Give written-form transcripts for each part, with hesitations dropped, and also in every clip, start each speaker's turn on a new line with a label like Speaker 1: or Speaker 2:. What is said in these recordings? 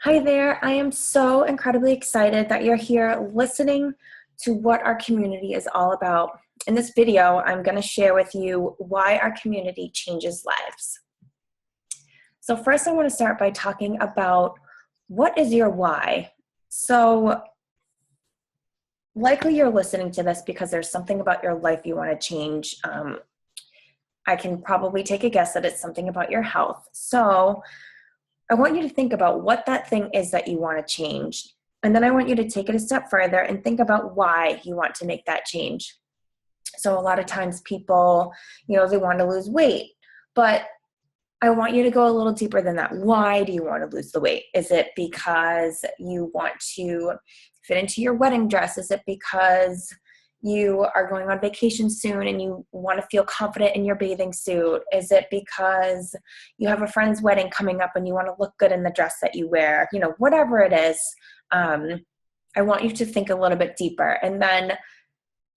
Speaker 1: Hi there. I am so incredibly excited that you're here listening to what our community is all about. In this video, I'm going to share with you why our community changes lives. So first, I want to start by talking about what is your why. So likely you're listening to this because there's something about your life you want to change. I can probably take a guess that it's something about your health. So I want you to think about what that thing is that you want to change. And then I want you to take it a step further and think about why you want to make that change. So a lot of times people, they want to lose weight, but I want you to go a little deeper than that. Why do you want to lose the weight? Is it because you want to fit into your wedding dress? Is it because you are going on vacation soon and you want to feel confident in your bathing suit? Is it because you have a friend's wedding coming up and you want to look good in the dress that you wear? Whatever it is, I want you to think a little bit deeper. And then,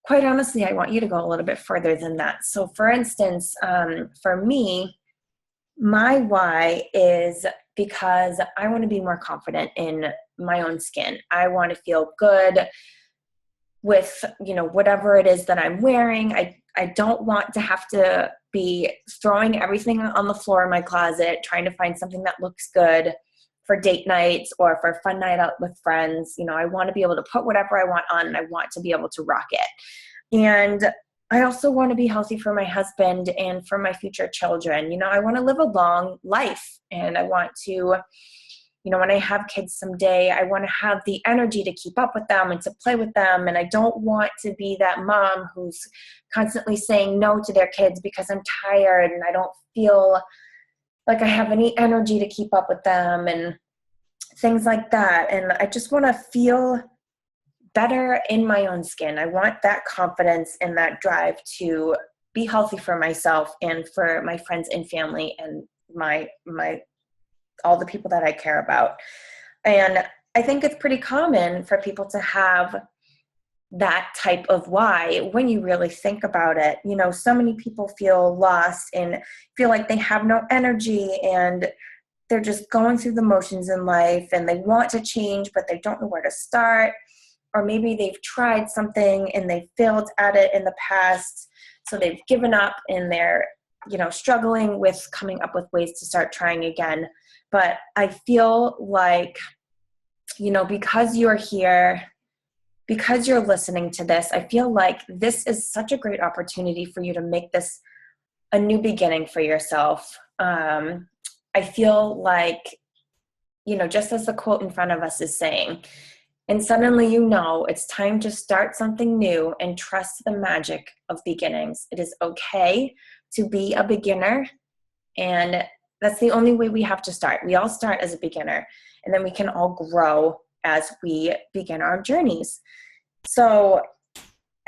Speaker 1: quite honestly, I want you to go a little bit further than that. So for instance, for me, my why is because I want to be more confident in my own skin. I want to feel good with, whatever it is that I'm wearing. I don't want to have to be throwing everything on the floor in my closet, trying to find something that looks good for date nights or for a fun night out with friends. I want to be able to put whatever I want on and I want to be able to rock it. And I also want to be healthy for my husband and for my future children. I want to live a long life and I want to, when I have kids someday, I want to have the energy to keep up with them and to play with them. And I don't want to be that mom who's constantly saying no to their kids because I'm tired and I don't feel like I have any energy to keep up with them and things like that. And I just want to feel better in my own skin. I want that confidence and that drive to be healthy for myself and for my friends and family and my all the people that I care about. And I think it's pretty common for people to have that type of why when you really think about it. So many people feel lost and feel like they have no energy and they're just going through the motions in life and they want to change, but they don't know where to start. Or maybe they've tried something and they failed at it in the past. So they've given up and they're, struggling with coming up with ways to start trying again. But I feel like, because you're here, because you're listening to this, I feel like this is such a great opportunity for you to make this a new beginning for yourself. I feel like, just as the quote in front of us is saying, and suddenly it's time to start something new and trust the magic of beginnings. It is okay to be a beginner, and that's the only way we have to start. We all start as a beginner, and then we can all grow as we begin our journeys. So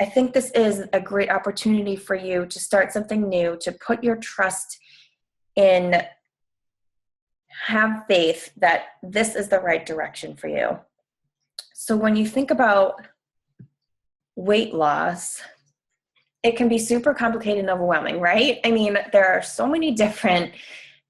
Speaker 1: I think this is a great opportunity for you to start something new, to put your trust in, have faith that this is the right direction for you. So when you think about weight loss, it can be super complicated and overwhelming, right? I mean, there are so many different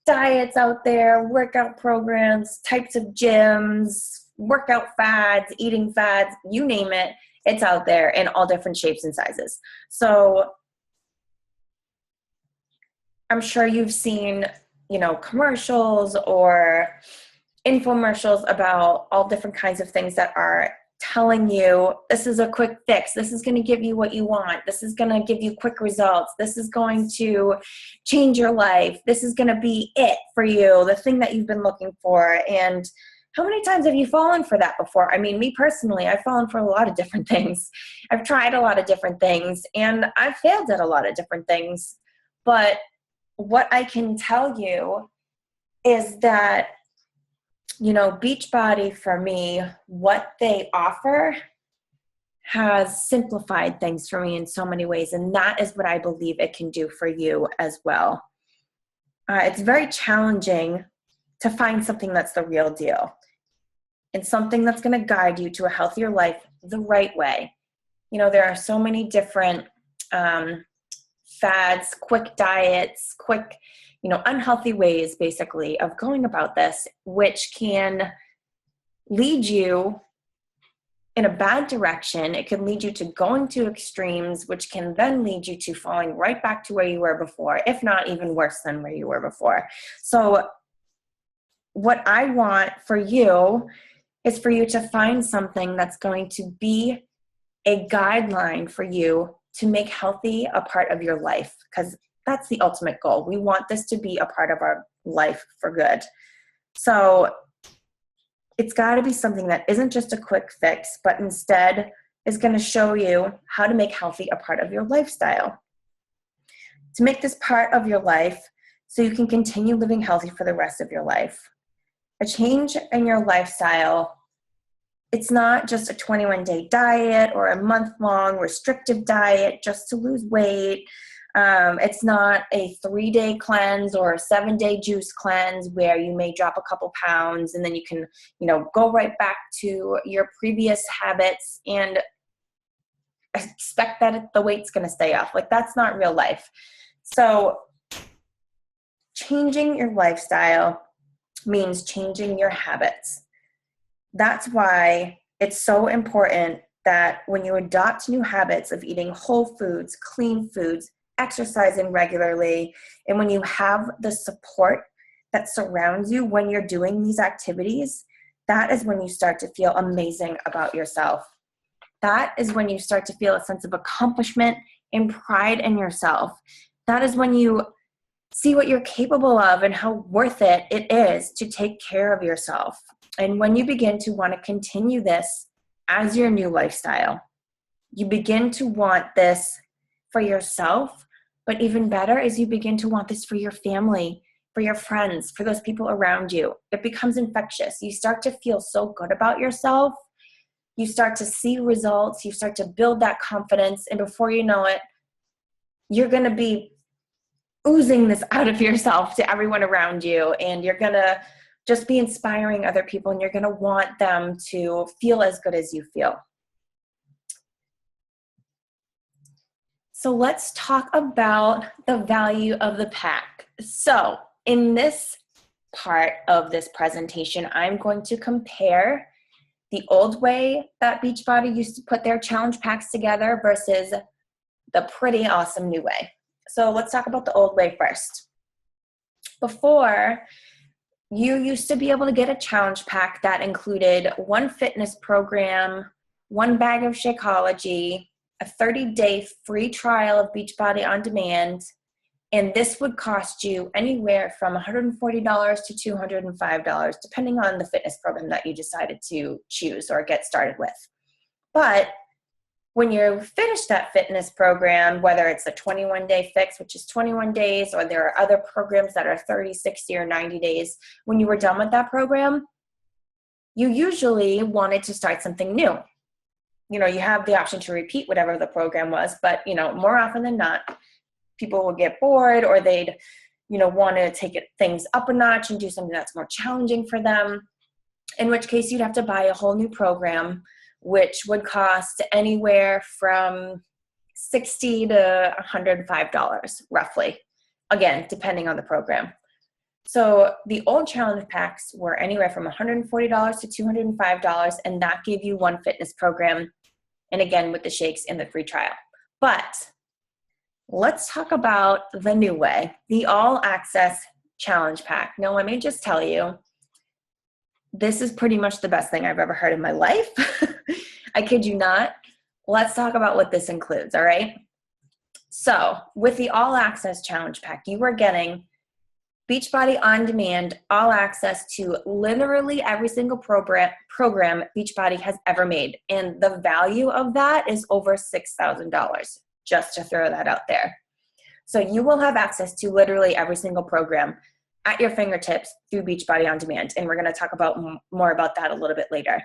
Speaker 1: diets out there, workout programs, types of gyms, workout fads, eating fads, you name it, it's out there in all different shapes and sizes. So I'm sure you've seen, commercials or infomercials about all different kinds of things that are telling you this is a quick fix. This is going to give you what you want. This is going to give you quick results. This is going to change your life. This is going to be it for you, the thing that you've been looking for. And how many times have you fallen for that before? I mean, me personally, I've fallen for a lot of different things. I've tried a lot of different things and I've failed at a lot of different things. But what I can tell you is that Beachbody, for me, what they offer has simplified things for me in so many ways. And that is what I believe it can do for you as well. It's very challenging to find something that's the real deal and something that's going to guide you to a healthier life the right way. There are so many different fads, quick diets, quick unhealthy ways basically of going about this, which can lead you in a bad direction. It can lead you to going to extremes, which can then lead you to falling right back to where you were before, if not even worse than where you were before. So what I want for you is for you to find something that's going to be a guideline for you to make healthy a part of your life, because that's the ultimate goal. We want this to be a part of our life for good. So it's got to be something that isn't just a quick fix, but instead is going to show you how to make healthy a part of your lifestyle. To make this part of your life so you can continue living healthy for the rest of your life. A change in your lifestyle, it's not just a 21-day diet or a month-long restrictive diet just to lose weight. It's not a 3-day cleanse or a 7-day juice cleanse where you may drop a couple pounds and then you can, go right back to your previous habits and expect that the weight's going to stay off. Like, that's not real life. So changing your lifestyle means changing your habits. That's why it's so important that when you adopt new habits of eating whole foods, clean foods, exercising regularly, and when you have the support that surrounds you when you're doing these activities, that is when you start to feel amazing about yourself. That is when you start to feel a sense of accomplishment and pride in yourself. That is when you see what you're capable of and how worth it is to take care of yourself. And when you begin to want to continue this as your new lifestyle, you begin to want this for yourself, but even better is you begin to want this for your family, for your friends, for those people around you. It becomes infectious. You start to feel so good about yourself. You start to see results. You start to build that confidence. And before you know it, you're going to be oozing this out of yourself to everyone around you. And you're going to just be inspiring other people. And you're going to want them to feel as good as you feel. So let's talk about the value of the pack. So in this part of this presentation, I'm going to compare the old way that Beachbody used to put their challenge packs together versus the pretty awesome new way. So let's talk about the old way first. Before, you used to be able to get a challenge pack that included one fitness program, one bag of Shakeology, a 30-day free trial of Beachbody On Demand, and this would cost you anywhere from $140 to $205, depending on the fitness program that you decided to choose or get started with. But when you finish that fitness program, whether it's a 21-day fix, which is 21 days, or there are other programs that are 30, 60, or 90 days, when you were done with that program, you usually wanted to start something new. You have the option to repeat whatever the program was, but, more often than not, people will get bored or they'd, want to take things up a notch and do something that's more challenging for them, in which case you'd have to buy a whole new program, which would cost anywhere from $60 to $105, roughly. Again, depending on the program. So the old challenge packs were anywhere from $140 to $205, and that gave you one fitness program, and again, with the shakes and the free trial. But let's talk about the new way, the all-access challenge pack. Now, let me just tell you, this is pretty much the best thing I've ever heard in my life. I kid you not. Let's talk about what this includes, all right? So with the all-access challenge pack, you are getting Beachbody On Demand, all access to literally every single program Beachbody has ever made. And the value of that is over $6,000, just to throw that out there. So you will have access to literally every single program at your fingertips through Beachbody On Demand. And we're going to talk about more about that a little bit later.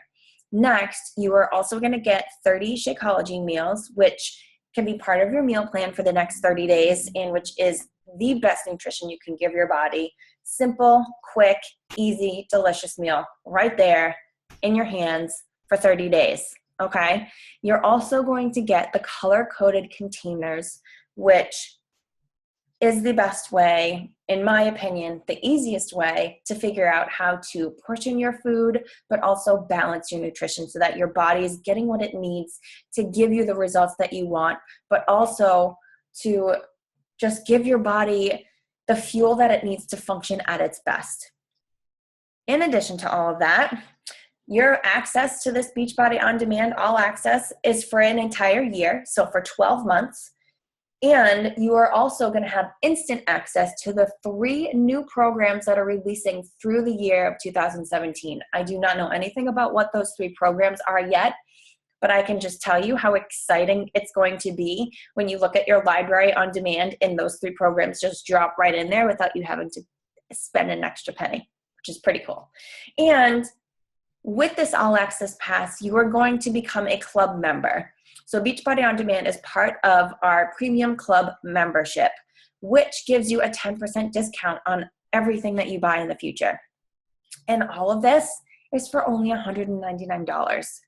Speaker 1: Next, you are also going to get 30 Shakeology meals, which can be part of your meal plan for the next 30 days, and which is the best nutrition you can give your body. Simple, quick, easy, delicious meal right there in your hands for 30 days, okay? You're also going to get the color-coded containers, which is the best way, in my opinion, the easiest way to figure out how to portion your food, but also balance your nutrition so that your body is getting what it needs to give you the results that you want, but also to just give your body the fuel that it needs to function at its best. In addition to all of that, your access to this Beachbody On Demand All Access is for an entire year, so for 12 months. And you are also going to have instant access to the 3 new programs that are releasing through the year of 2017. I do not know anything about what those 3 programs are yet, but I can just tell you how exciting it's going to be when you look at your library on demand and those 3 programs just drop right in there without you having to spend an extra penny, which is pretty cool. And with this All Access Pass, you are going to become a club member. So Beachbody On Demand is part of our Premium Club membership, which gives you a 10% discount on everything that you buy in the future. And all of this is for only $199.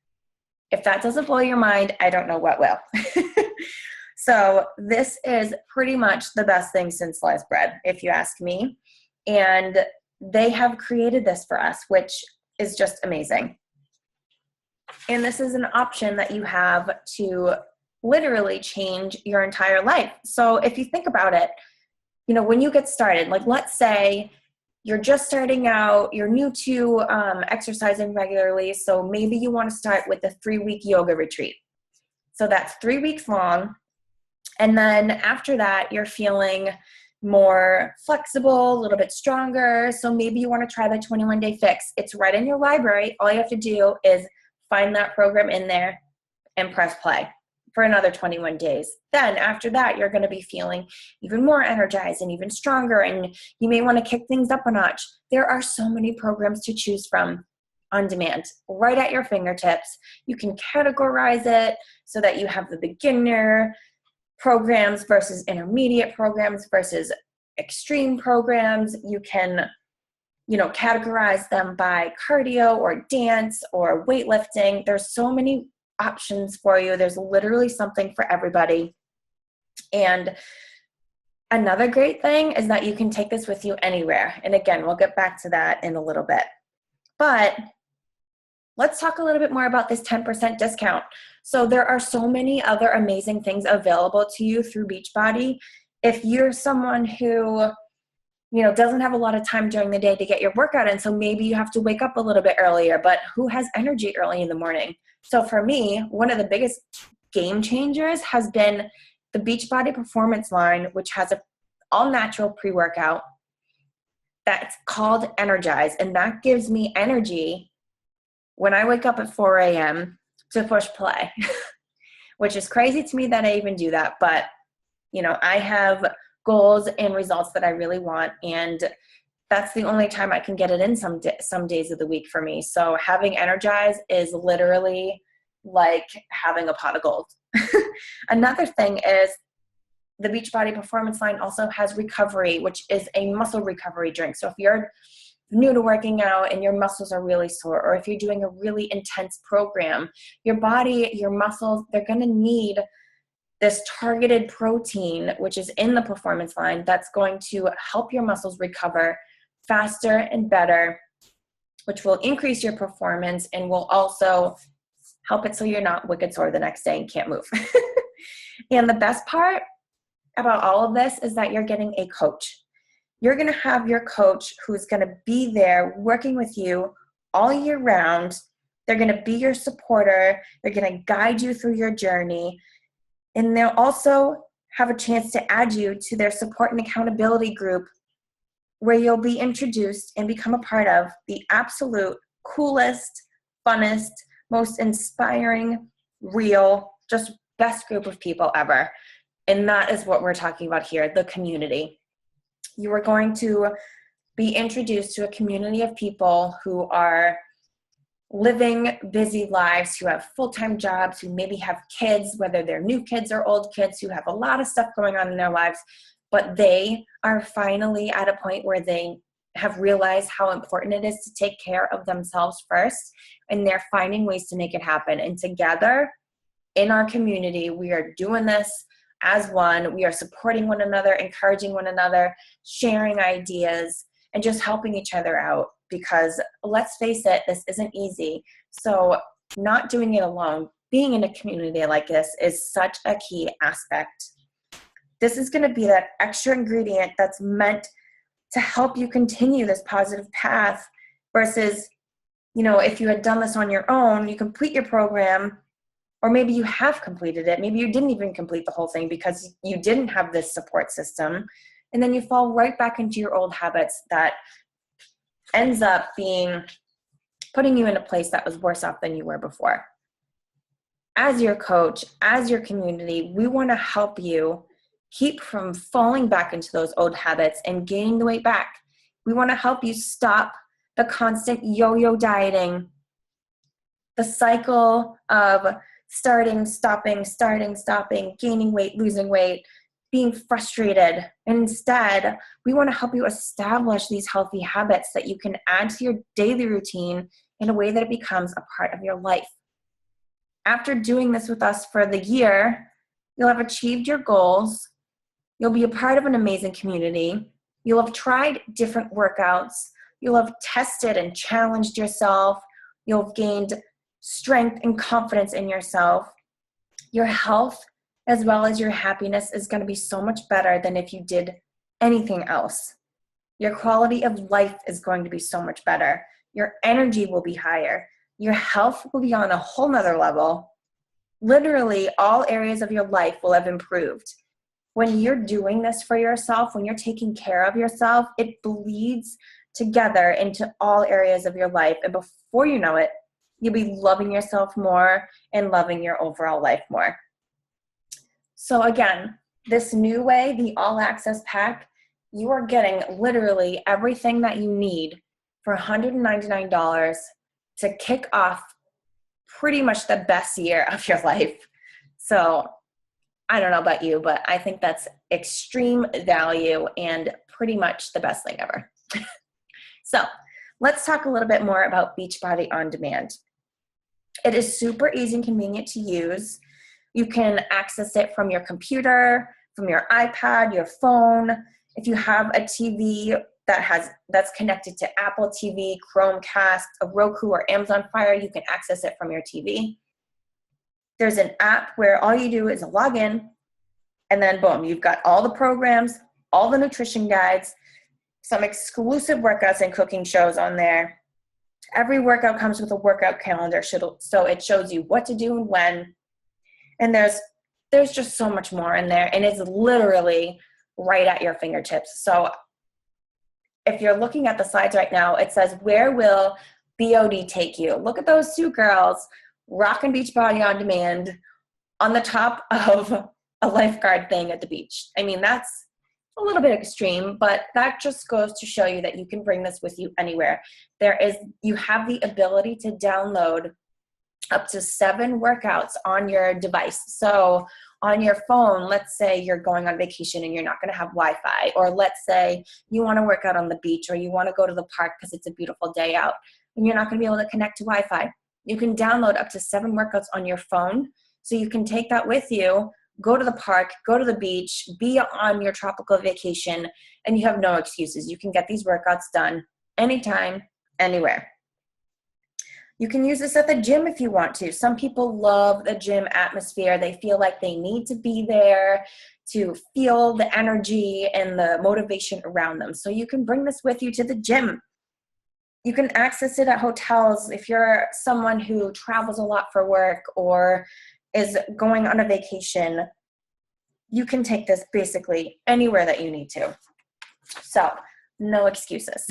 Speaker 1: If that doesn't blow your mind, I don't know what will. So this is pretty much the best thing since sliced bread, if you ask me. And they have created this for us, which is just amazing. And this is an option that you have to literally change your entire life. So if you think about it, you know, when you get started, like let's say you're just starting out, you're new to exercising regularly, so maybe you want to start with a 3-week yoga retreat. So that's 3 weeks long. And then after that, you're feeling more flexible, a little bit stronger. So maybe you want to try the 21-day fix. It's right in your library. All you have to do is find that program in there and press play for another 21 days. Then after that, you're going to be feeling even more energized and even stronger, and you may want to kick things up a notch. There are so many programs to choose from on demand, right at your fingertips. You can categorize it so that you have the beginner programs versus intermediate programs versus extreme programs. You can categorize them by cardio or dance or weightlifting. There's so many options for you. There's literally something for everybody. And another great thing is that you can take this with you anywhere. And again, we'll get back to that in a little bit. But let's talk a little bit more about this 10% discount. So there are so many other amazing things available to you through Beachbody. If you're someone who doesn't have a lot of time during the day to get your workout in, so maybe you have to wake up a little bit earlier, but who has energy early in the morning? So for me, one of the biggest game changers has been the Beachbody Performance line, which has an all-natural pre-workout that's called Energize, and that gives me energy when I wake up at 4 a.m. to push play, which is crazy to me that I even do that, but I have goals and results that I really want, and that's the only time I can get it in some days of the week for me. So having Energize is literally like having a pot of gold. Another thing is the Beachbody Performance line also has Recovery, which is a muscle recovery drink. So if you're new to working out and your muscles are really sore, or if you're doing a really intense program, your body, your muscles, they're going to need this targeted protein, which is in the Performance line, that's going to help your muscles recover faster and better, which will increase your performance and will also help it so you're not wicked sore the next day and can't move. And the best part about all of this is that you're getting a coach. You're going to have your coach who's going to be there working with you all year round. They're going to be your supporter. They're going to guide you through your journey. And they'll also have a chance to add you to their support and accountability group, where you'll be introduced and become a part of the absolute coolest, funnest, most inspiring, real, just best group of people ever. And that is what we're talking about here, the community. You are going to be introduced to a community of people who are living busy lives, who have full-time jobs, who maybe have kids, whether they're new kids or old kids, who have a lot of stuff going on in their lives, but they are finally at a point where they have realized how important it is to take care of themselves first, and they're finding ways to make it happen. And together in our community, we are doing this as one. We are supporting one another, encouraging one another, sharing ideas, and just helping each other out, because let's face it, this isn't easy. So not doing it alone, being in a community like this is such a key aspect. This is going to be that extra ingredient that's meant to help you continue this positive path versus, if you had done this on your own, you complete your program, or maybe you have completed it. Maybe you didn't even complete the whole thing because you didn't have this support system. And then you fall right back into your old habits that ends up putting you in a place that was worse off than you were before. As your coach, as your community, we want to help you keep from falling back into those old habits and gaining the weight back. We want to help you stop the constant yo-yo dieting, the cycle of starting, stopping, gaining weight, losing weight, being frustrated. And instead, we want to help you establish these healthy habits that you can add to your daily routine in a way that it becomes a part of your life. After doing this with us for the year, you'll have achieved your goals. You'll be a part of an amazing community. You'll have tried different workouts. You'll have tested and challenged yourself. You'll have gained strength and confidence in yourself. Your health, as well as your happiness, is going to be so much better than if you did anything else. Your quality of life is going to be so much better. Your energy will be higher. Your health will be on a whole nother level. Literally, all areas of your life will have improved. When you're doing this for yourself, when you're taking care of yourself, it bleeds together into all areas of your life. And before you know it, you'll be loving yourself more and loving your overall life more. So again, this new way, the All Access Pack, you are getting literally everything that you need for $199 to kick off pretty much the best year of your life. So I don't know about you, but I think that's extreme value and pretty much the best thing ever. So let's talk a little bit more about Beachbody On Demand. It is super easy and convenient to use. You can access it from your computer, from your iPad, your phone. If you have a TV that's connected to Apple TV, Chromecast, a Roku, or Amazon Fire, you can access it from your TV. There's an app where all you do is log in, and then boom, you've got all the programs, all the nutrition guides, some exclusive workouts and cooking shows on there. Every workout comes with a workout calendar, so it shows you what to do and when. And there's just so much more in there, and it's literally right at your fingertips. So if you're looking at the slides right now, it says, "Where will BOD take you?" Look at those two girls rocking Beachbody On Demand on the top of a lifeguard thing at the beach. I mean, that's a little bit extreme, but that just goes to show you that you can bring this with you anywhere. You have the ability to download up to 7 workouts on your device. So on your phone, let's say you're going on vacation and you're not going to have Wi-Fi, or let's say you want to work out on the beach, or you want to go to the park because it's a beautiful day out and you're not going to be able to connect to Wi-Fi. You can download up to 7 workouts on your phone, so you can take that with you, go to the park, go to the beach, be on your tropical vacation, and you have no excuses. You can get these workouts done anytime, anywhere. You can use this at the gym if you want to. Some people love the gym atmosphere. They feel like they need to be there to feel the energy and the motivation around them. So you can bring this with you to the gym. You can access it at hotels if you're someone who travels a lot for work or is going on a vacation. You can take this basically anywhere that you need to. So no excuses.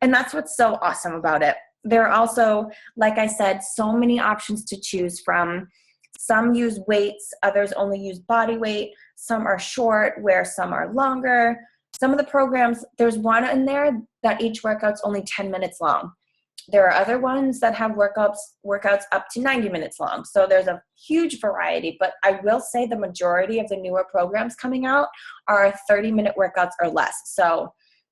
Speaker 1: And that's what's so awesome about it. There are also, like I said, so many options to choose from. Some use weights, others only use body weight. Some are short, where some are longer. Some of the programs, there's one in there that each workout's only 10 minutes long. There are other ones that have workouts up to 90 minutes long. So there's a huge variety, but I will say the majority of the newer programs coming out are 30-minute workouts or less. So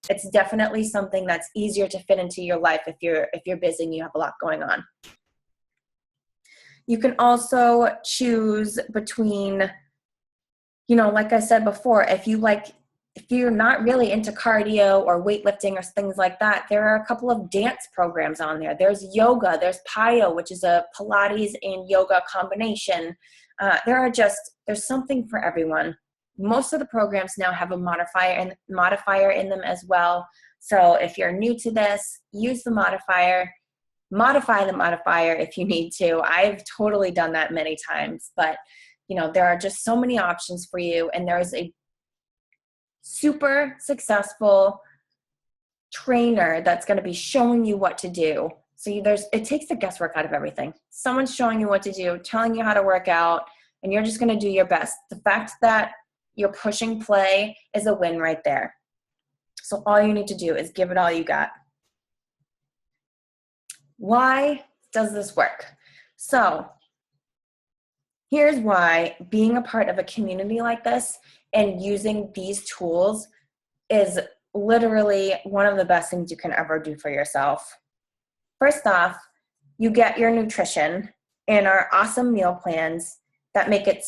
Speaker 1: it's definitely something that's easier to fit into your life if you're busy and you have a lot going on. You can also choose between Like I said before, if you're not really into cardio or weightlifting or things like that, there are a couple of dance programs on there. There's yoga, there's PiYo, which is a Pilates and yoga combination. There's something for everyone. Most of the programs now have a modifier in them as well. So if you're new to this, use the modifier. Modify the modifier if you need to. I've totally done that many times, but there are just so many options for you, and there's a super successful trainer that's going to be showing you what to do. So it takes the guesswork out of everything. Someone's showing you what to do, telling you how to work out, and you're just going to do your best. The fact that you're pushing play is a win right there. So all you need to do is give it all you got. Why does this work? So here's why being a part of a community like this and using these tools is literally one of the best things you can ever do for yourself. First off, you get your nutrition in our awesome meal plans that make it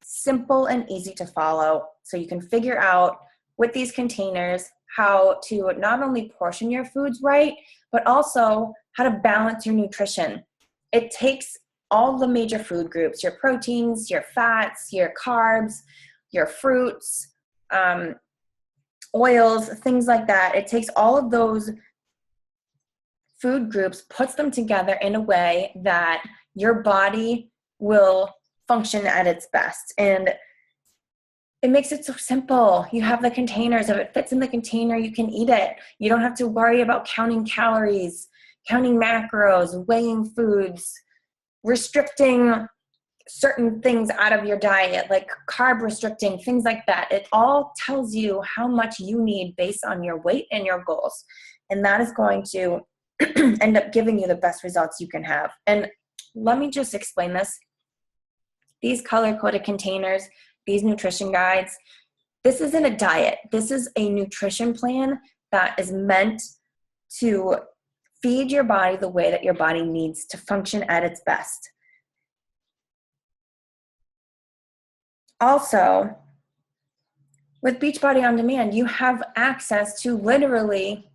Speaker 1: simple and easy to follow. So you can figure out with these containers how to not only portion your foods right, but also how to balance your nutrition. It takes all the major food groups, your proteins, your fats, your carbs, your fruits, oils, things like that. It takes all of those food groups, puts them together in a way that your body will function at its best. And it makes it so simple. You have the containers. If it fits in the container, you can eat it. You don't have to worry about counting calories, counting macros, weighing foods, restricting certain things out of your diet, like carb restricting, things like that. It all tells you how much you need based on your weight and your goals. And that is going to end up giving you the best results you can have. And let me just explain this. These color-coded containers, these nutrition guides, this isn't a diet. This is a nutrition plan that is meant to feed your body the way that your body needs to function at its best. Also, with Beachbody On Demand, you have access to literally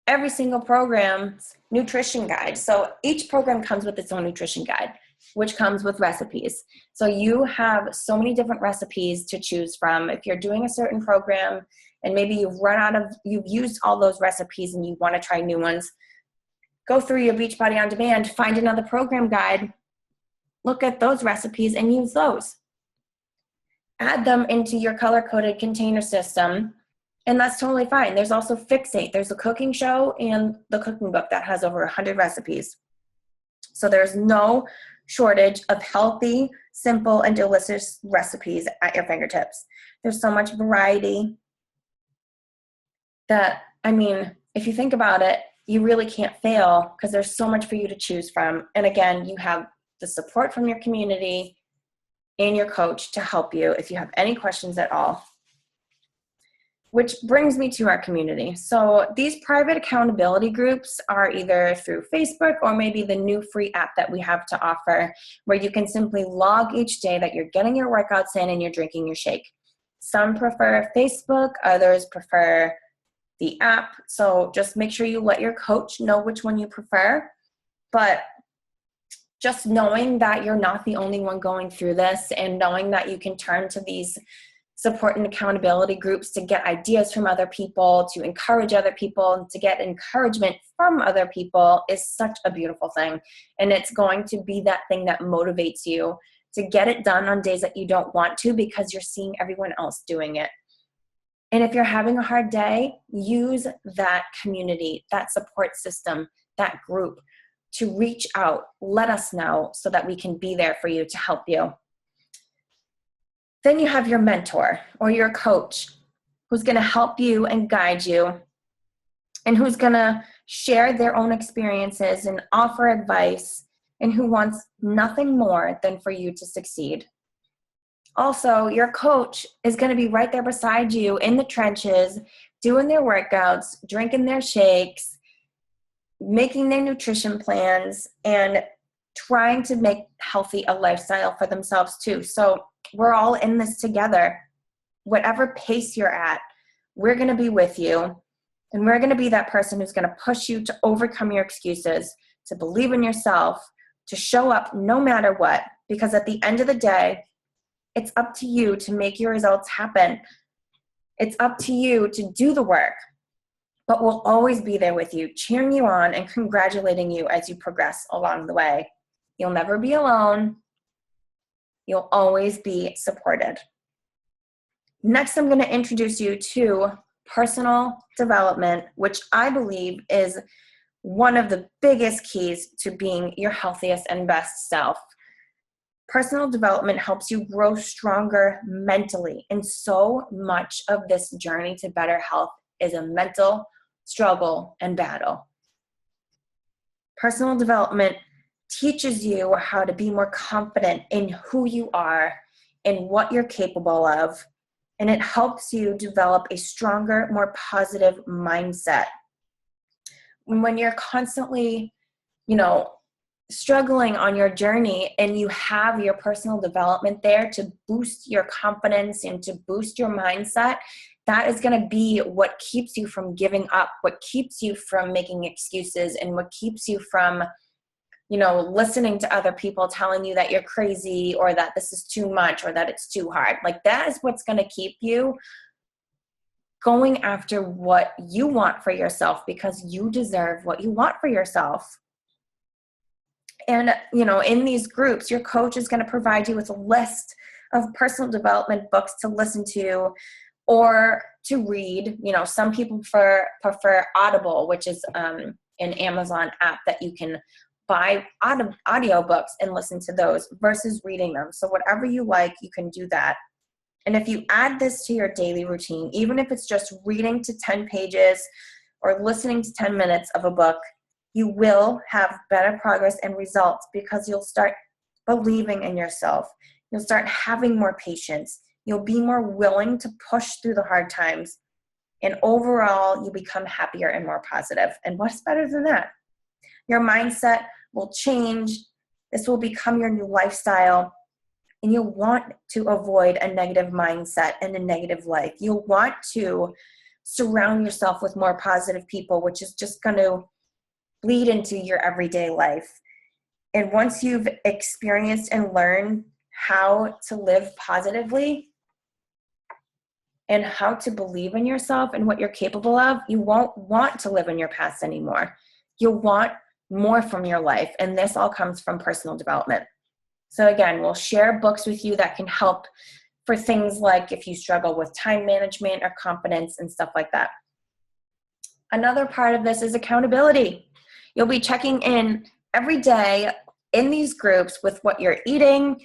Speaker 1: every single program's nutrition guide. So each program comes with its own nutrition guide, which comes with recipes. So you have so many different recipes to choose from. If you're doing a certain program and maybe you've used all those recipes and you want to try new ones, go through your Beachbody On Demand, find another program guide, look at those recipes and use those. Add them into your color-coded container system, and that's totally fine. There's also Fixate. There's a cooking show and the cooking book that has over 100 recipes. So there's no shortage of healthy, simple, and delicious recipes at your fingertips. There's so much variety that, if you think about it, you really can't fail because there's so much for you to choose from. And again, you have the support from your community and your coach to help you if you have any questions at all. Which brings me to our community. So these private accountability groups are either through Facebook or maybe the new free app that we have to offer, where you can simply log each day that you're getting your workouts in and you're drinking your shake. Some prefer Facebook, others prefer the app. So just make sure you let your coach know which one you prefer. But just knowing that you're not the only one going through this, and knowing that you can turn to these support and accountability groups to get ideas from other people, to encourage other people, and to get encouragement from other people is such a beautiful thing. And it's going to be that thing that motivates you to get it done on days that you don't want to because you're seeing everyone else doing it. And if you're having a hard day, use that community, that support system, that group to reach out. Let us know so that we can be there for you to help you. Then you have your mentor or your coach who's going to help you and guide you, and who's going to share their own experiences and offer advice, and who wants nothing more than for you to succeed. Also, your coach is going to be right there beside you in the trenches, doing their workouts, drinking their shakes, making their nutrition plans, and trying to make healthy a lifestyle for themselves too. So We're all in this together. Whatever pace you're at, we're going to be with you. And we're going to be that person who's going to push you to overcome your excuses, to believe in yourself, to show up no matter what. Because at the end of the day, it's up to you to make your results happen. It's up to you to do the work. But we'll always be there with you, cheering you on and congratulating you as you progress along the way. You'll never be alone. You'll always be supported. Next, I'm going to introduce you to personal development, which I believe is one of the biggest keys to being your healthiest and best self. Personal development helps you grow stronger mentally, and so much of this journey to better health is a mental struggle and battle. Personal development teaches you how to be more confident in who you are and what you're capable of, and it helps you develop a stronger, more positive mindset. When you're constantly, struggling on your journey and you have your personal development there to boost your confidence and to boost your mindset, that is going to be what keeps you from giving up, what keeps you from making excuses, and what keeps you from listening to other people telling you that you're crazy or that this is too much or that it's too hard. Like, that is what's going to keep you going after what you want for yourself, because you deserve what you want for yourself. And, in these groups, your coach is going to provide you with a list of personal development books to listen to or to read. Some people prefer Audible, which is an Amazon app that you can buy audio books and listen to those versus reading them. So whatever you like, you can do that. And if you add this to your daily routine, even if it's just reading to 10 pages or listening to 10 minutes of a book, you will have better progress and results because you'll start believing in yourself. You'll start having more patience. You'll be more willing to push through the hard times. And overall, you become happier and more positive. And what's better than that? Your mindset will change. This will become your new lifestyle. And you'll want to avoid a negative mindset and a negative life. You'll want to surround yourself with more positive people, which is just going to bleed into your everyday life. And once you've experienced and learned how to live positively and how to believe in yourself and what you're capable of, you won't want to live in your past anymore. You'll want more from your life. And this all comes from personal development. So again, we'll share books with you that can help for things like if you struggle with time management or confidence and stuff like that. Another part of this is accountability. You'll be checking in every day in these groups with what you're eating,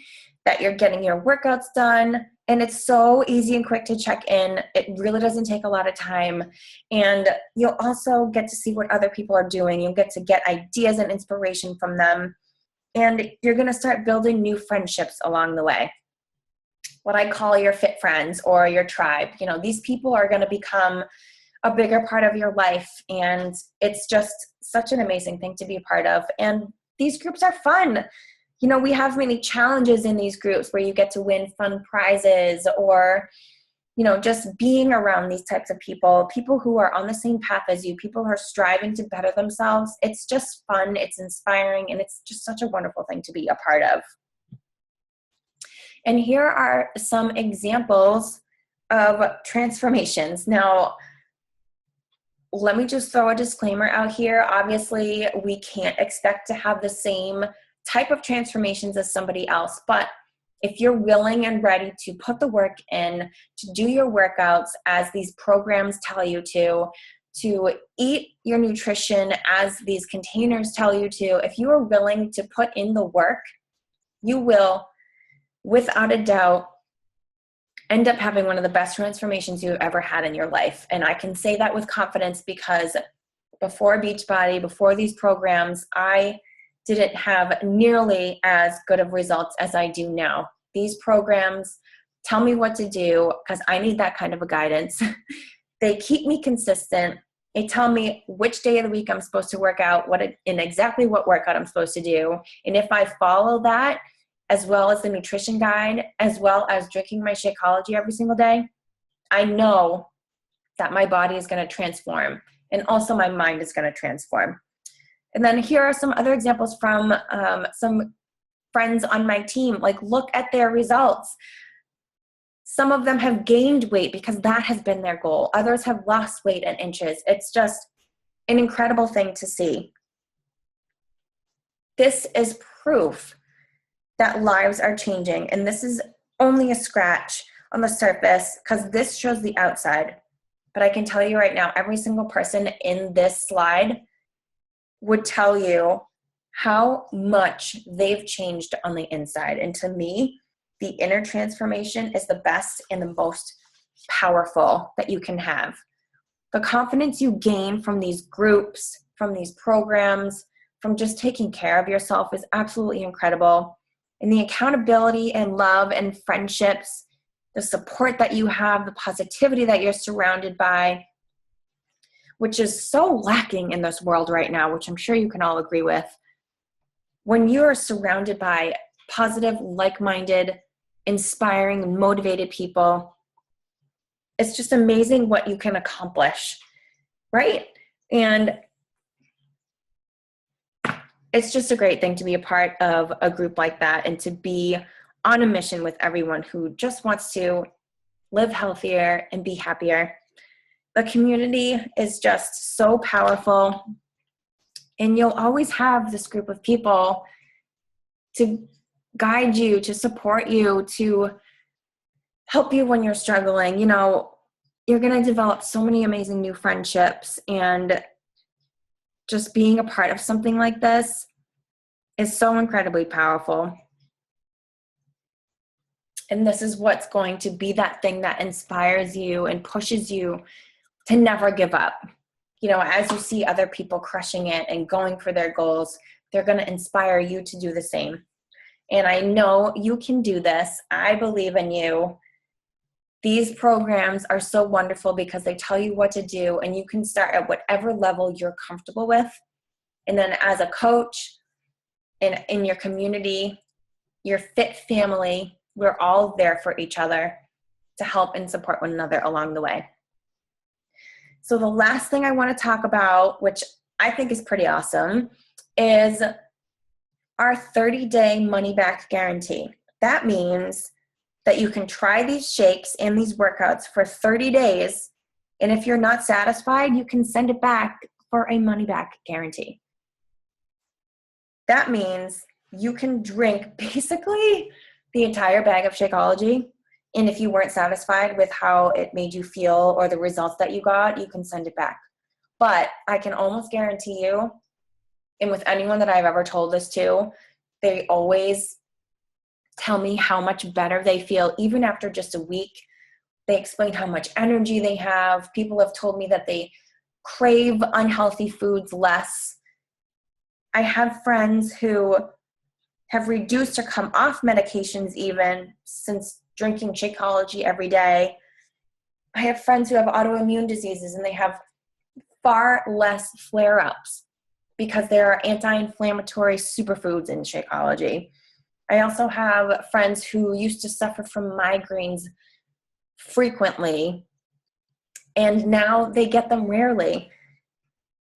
Speaker 1: that you're getting your workouts done. And it's so easy and quick to check in. It really doesn't take a lot of time. And you'll also get to see what other people are doing. You'll get to get ideas and inspiration from them. And you're going to start building new friendships along the way. What I call your fit friends or your tribe. These people are going to become a bigger part of your life. And it's just such an amazing thing to be a part of. And these groups are fun. We have many challenges in these groups where you get to win fun prizes or, just being around these types of people who are on the same path as you, people who are striving to better themselves. It's just fun. It's inspiring. And it's just such a wonderful thing to be a part of. And here are some examples of transformations. Now, let me just throw a disclaimer out here. Obviously, we can't expect to have the same type of transformations as somebody else, but if you're willing and ready to put the work in, to do your workouts as these programs tell you to eat your nutrition as these containers tell you to, if you are willing to put in the work, you will, without a doubt, end up having one of the best transformations you've ever had in your life. And I can say that with confidence because before Beachbody, before these programs, I didn't have nearly as good of results as I do now. These programs tell me what to do because I need that kind of a guidance. They keep me consistent. They tell me which day of the week I'm supposed to work out, and exactly what workout I'm supposed to do. And if I follow that, as well as the nutrition guide, as well as drinking my Shakeology every single day, I know that my body is going to transform, and also my mind is going to transform. And then here are some other examples from some friends on my team. Like, look at their results. Some of them have gained weight because that has been their goal. Others have lost weight in inches. It's just an incredible thing to see. This is proof that lives are changing. And this is only a scratch on the surface because this shows the outside. But I can tell you right now, every single person in this slide would tell you how much they've changed on the inside. And to me, the inner transformation is the best and the most powerful that you can have. The confidence you gain from these groups, from these programs, from just taking care of yourself is absolutely incredible. And the accountability and love and friendships, the support that you have, the positivity that you're surrounded by, which is so lacking in this world right now, which I'm sure you can all agree with. When you are surrounded by positive, like-minded, inspiring, motivated people, it's just amazing what you can accomplish, right? And it's just a great thing to be a part of a group like that and to be on a mission with everyone who just wants to live healthier and be happier. The community is just so powerful, and you'll always have this group of people to guide you, to support you, to help you when you're struggling. You know, you're going to develop so many amazing new friendships, and just being a part of something like this is so incredibly powerful. And this is what's going to be that thing that inspires you and pushes you to never give up. You know, as you see other people crushing it and going for their goals, they're going to inspire you to do the same. And I know you can do this. I believe in you. These programs are so wonderful because they tell you what to do, and you can start at whatever level you're comfortable with. And then as a coach in your community, your fit family, we're all there for each other to help and support one another along the way. So the last thing I want to talk about, which I think is pretty awesome, is our 30-day money-back guarantee. That means that you can try these shakes and these workouts for 30 days, and if you're not satisfied, you can send it back for a money-back guarantee. That means you can drink basically the entire bag of Shakeology, and if you weren't satisfied with how it made you feel or the results that you got, you can send it back. But I can almost guarantee you, and with anyone that I've ever told this to, they always tell me how much better they feel even after just a week. They explain how much energy they have. People have told me that they crave unhealthy foods less. I have friends who have reduced or come off medications even since drinking Shakeology every day. I have friends who have autoimmune diseases and they have far less flare-ups because there are anti-inflammatory superfoods in Shakeology. I also have friends who used to suffer from migraines frequently, and now they get them rarely.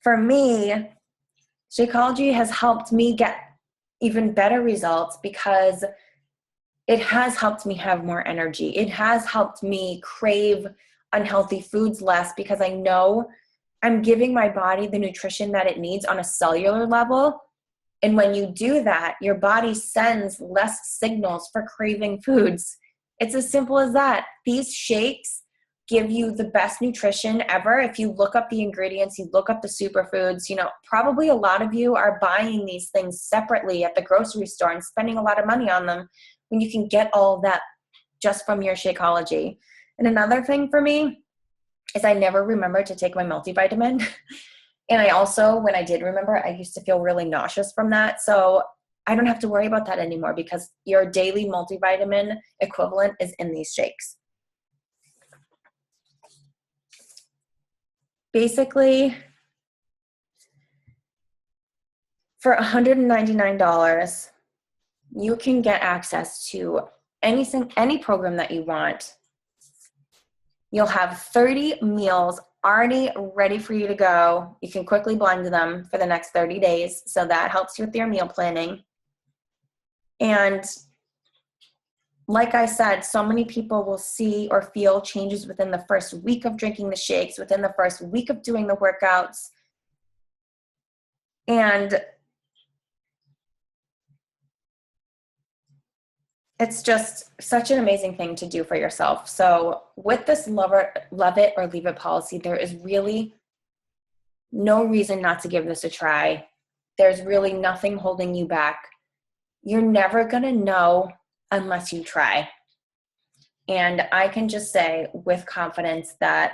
Speaker 1: For me, Shakeology has helped me get even better results because it has helped me have more energy. It has helped me crave unhealthy foods less because I know I'm giving my body the nutrition that it needs on a cellular level. And when you do that, your body sends less signals for craving foods. It's as simple as that. These shakes give you the best nutrition ever. If you look up the ingredients, you look up the superfoods, you know, probably a lot of you are buying these things separately at the grocery store and spending a lot of money on them when you can get all of that just from your Shakeology. And another thing for me is I never remember to take my multivitamin. And I also, when I did remember, I used to feel really nauseous from that. So I don't have to worry about that anymore because your daily multivitamin equivalent is in these shakes. Basically, for $199, you can get access to any program that you want. You'll have 30 meals already ready for you to go. You can quickly blend them for the next 30 days. So that helps you with your meal planning. And like I said, so many people will see or feel changes within the first week of drinking the shakes, within the first week of doing the workouts. And it's just such an amazing thing to do for yourself. So with this love it or leave it policy, there is really no reason not to give this a try. There's really nothing holding you back. You're never going to know unless you try. And I can just say with confidence that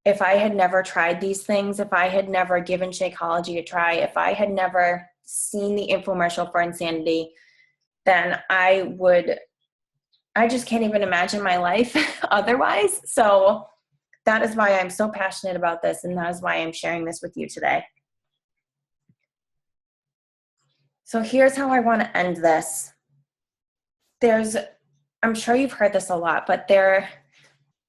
Speaker 1: if I had never tried these things, if I had never given Shakeology a try, if I had never seen the infomercial for Insanity, then I just can't even imagine my life otherwise. So that is why I'm so passionate about this, and that is why I'm sharing this with you today. So here's how I want to end this. I'm sure you've heard this a lot, but there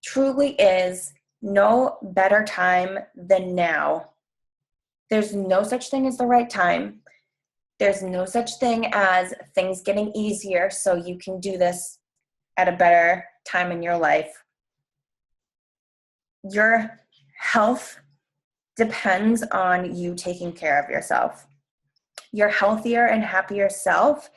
Speaker 1: truly is no better time than now. There's no such thing as the right time. There's no such thing as things getting easier so you can do this at a better time in your life. Your health depends on you taking care of yourself. Your healthier and happier self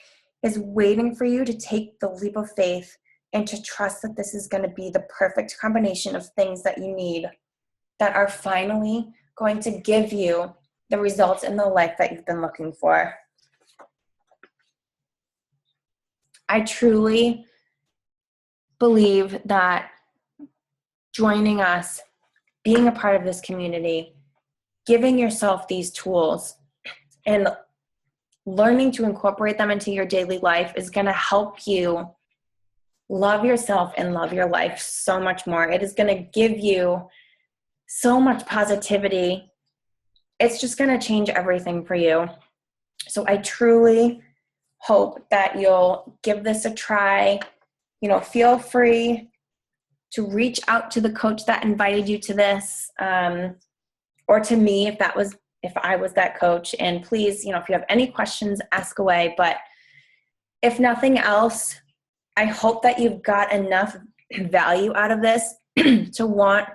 Speaker 1: is waiting for you to take the leap of faith and to trust that this is going to be the perfect combination of things that you need that are finally going to give you the results in the life that you've been looking for. I truly believe that joining us, being a part of this community, giving yourself these tools, and learning to incorporate them into your daily life is going to help you love yourself and love your life so much more. It is going to give you so much positivity. It's just going to change everything for you. So I truly hope that you'll give this a try. Feel free to reach out to the coach that invited you to this, or to me if I was that coach. And please, if you have any questions, ask away. But if nothing else, I hope that you've got enough value out of this to want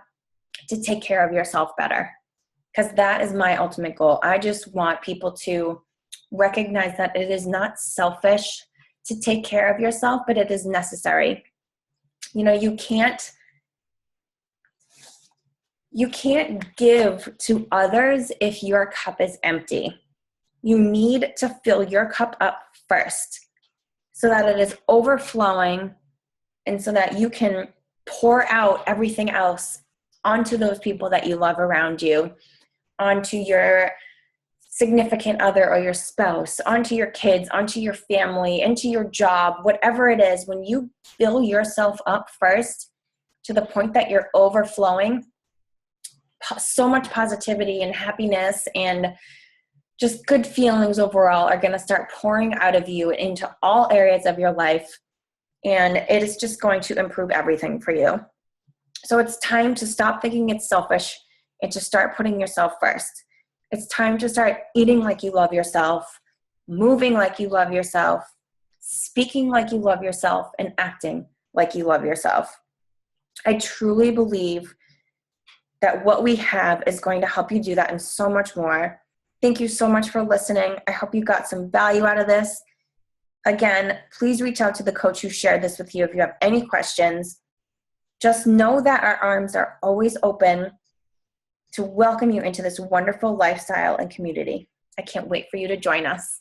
Speaker 1: to take care of yourself better, because that is my ultimate goal. I just want people to recognize that it is not selfish to take care of yourself, but it is necessary. You can't give to others if your cup is empty. You need to fill your cup up first so that it is overflowing and so that you can pour out everything else onto those people that you love around you, onto your significant other or your spouse, onto your kids, onto your family, into your job, whatever it is. When you fill yourself up first to the point that you're overflowing, so much positivity and happiness and just good feelings overall are going to start pouring out of you into all areas of your life. And it is just going to improve everything for you. So it's time to stop thinking it's selfish and to start putting yourself first. It's time to start eating like you love yourself, moving like you love yourself, speaking like you love yourself, and acting like you love yourself. I truly believe that what we have is going to help you do that and so much more. Thank you so much for listening. I hope you got some value out of this. Again, please reach out to the coach who shared this with you if you have any questions. Just know that our arms are always open to welcome you into this wonderful lifestyle and community. I can't wait for you to join us.